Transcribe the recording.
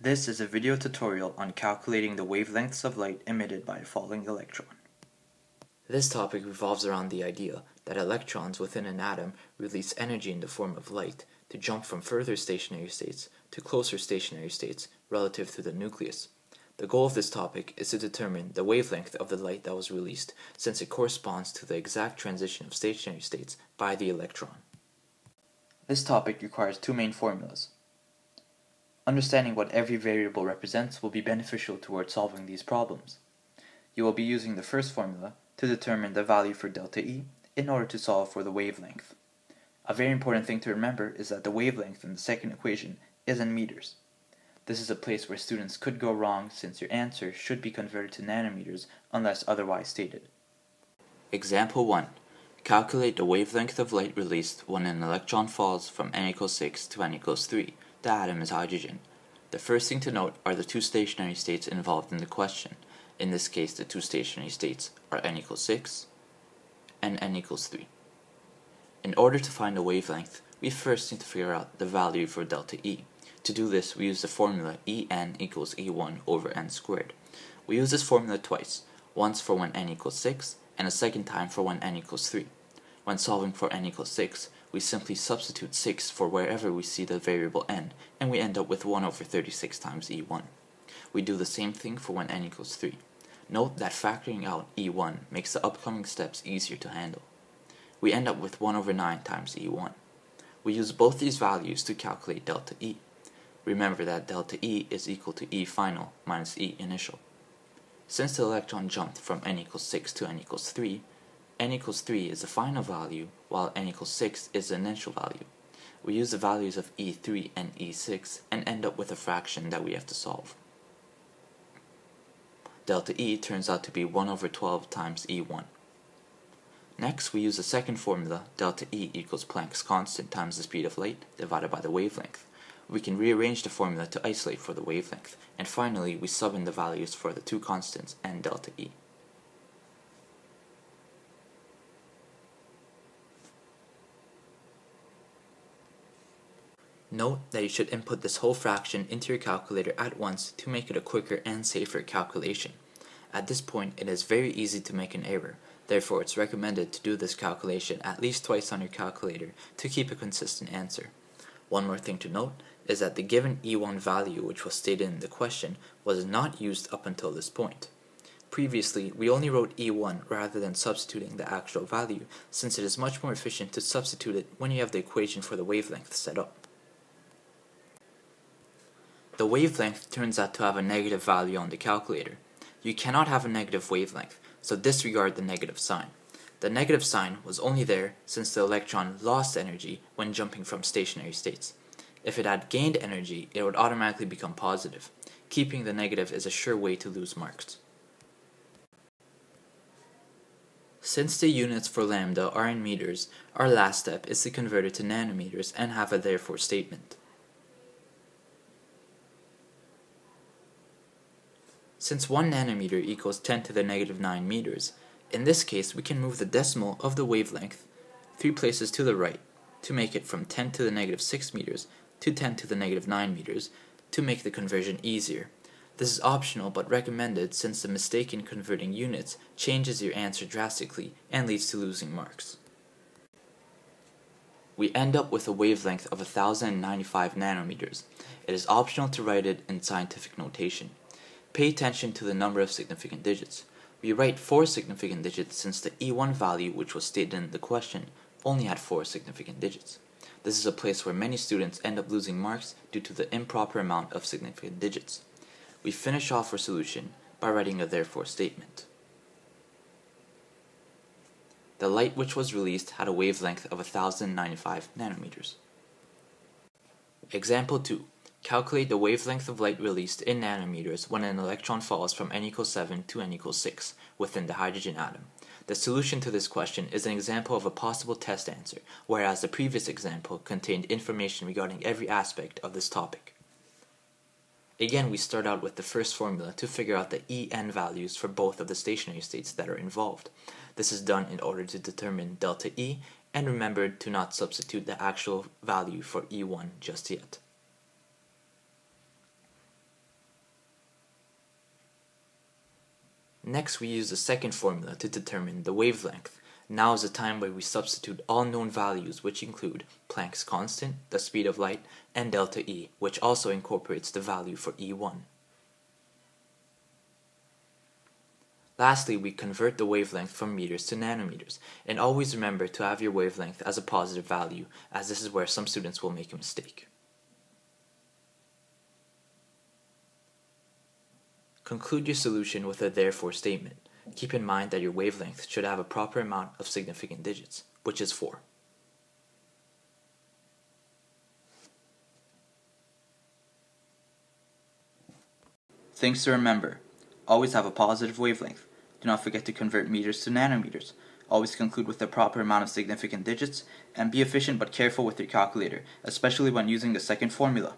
This is a video tutorial on calculating the wavelengths of light emitted by a falling electron. This topic revolves around the idea that electrons within an atom release energy in the form of light to jump from further stationary states to closer stationary states relative to the nucleus. The goal of this topic is to determine the wavelength of the light that was released, since it corresponds to the exact transition of stationary states by the electron. This topic requires two main formulas. Understanding what every variable represents will be beneficial towards solving these problems. You will be using the first formula to determine the value for delta E in order to solve for the wavelength. A very important thing to remember is that the wavelength in the second equation is in meters. This is a place where students could go wrong, since your answer should be converted to nanometers unless otherwise stated. Example 1. Calculate the wavelength of light released when an electron falls from n equals 6 to n equals 3. The atom is hydrogen. The first thing to note are the two stationary states involved in the question. In this case, the two stationary states are n equals 6 and n equals 3. In order to find the wavelength, we first need to figure out the value for delta E. To do this, we use the formula En equals E1 over n squared. We use this formula twice, once for when n equals 6 and a second time for when n equals 3. When solving for n equals 6, we simply substitute 6 for wherever we see the variable n, and we end up with 1 over 36 times E1. We do the same thing for when n equals 3. Note that factoring out E1 makes the upcoming steps easier to handle. We end up with 1 over 9 times E1. We use both these values to calculate delta E. Remember that delta E is equal to E final minus E initial. Since the electron jumped from n equals 6 to n equals 3, n equals 3 is the final value, while n equals 6 is the initial value. We use the values of E3 and E6 and end up with a fraction that we have to solve. Delta E turns out to be 1 over 12 times E1. Next, we use the second formula, delta E equals Planck's constant times the speed of light divided by the wavelength. We can rearrange the formula to isolate for the wavelength, and finally we sub in the values for the two constants and delta E. Note that you should input this whole fraction into your calculator at once to make it a quicker and safer calculation. At this point, it is very easy to make an error, therefore it's recommended to do this calculation at least twice on your calculator to keep a consistent answer. One more thing to note is that the given E1 value, which was stated in the question, was not used up until this point. Previously, we only wrote E1 rather than substituting the actual value, since it is much more efficient to substitute it when you have the equation for the wavelength set up. The wavelength turns out to have a negative value on the calculator. You cannot have a negative wavelength, so disregard the negative sign. The negative sign was only there since the electron lost energy when jumping from stationary states. If it had gained energy, it would automatically become positive. Keeping the negative is a sure way to lose marks. Since the units for lambda are in meters, our last step is to convert it to nanometers and have a therefore statement. Since 1 nanometer equals 10 to the negative 9 meters, in this case we can move the decimal of the wavelength 3 places to the right to make it from 10 to the negative 6 meters to 10 to the negative 9 meters to make the conversion easier. This is optional but recommended, since the mistake in converting units changes your answer drastically and leads to losing marks. We end up with a wavelength of 1095 nanometers. It is optional to write it in scientific notation. Pay attention to the number of significant digits. We write 4 significant digits since the E1 value, which was stated in the question, only had 4 significant digits. This is a place where many students end up losing marks due to the improper amount of significant digits. We finish off our solution by writing a therefore statement. The light which was released had a wavelength of 1095 nanometers. Example 2. Calculate the wavelength of light released in nanometers when an electron falls from n equals 7 to n equals 6 within the hydrogen atom. The solution to this question is an example of a possible test answer, whereas the previous example contained information regarding every aspect of this topic. Again, we start out with the first formula to figure out the En values for both of the stationary states that are involved. This is done in order to determine delta E, and remember to not substitute the actual value for E1 just yet. Next, we use the second formula to determine the wavelength. Now is the time where we substitute all known values, which include Planck's constant, the speed of light, and delta E, which also incorporates the value for E1. Lastly, we convert the wavelength from meters to nanometers, and always remember to have your wavelength as a positive value, as this is where some students will make a mistake. Conclude your solution with a therefore statement. Keep in mind that your wavelength should have a proper amount of significant digits, which is 4. Things to remember. Always have a positive wavelength. Do not forget to convert meters to nanometers. Always conclude with the proper amount of significant digits, and be efficient but careful with your calculator, especially when using the second formula.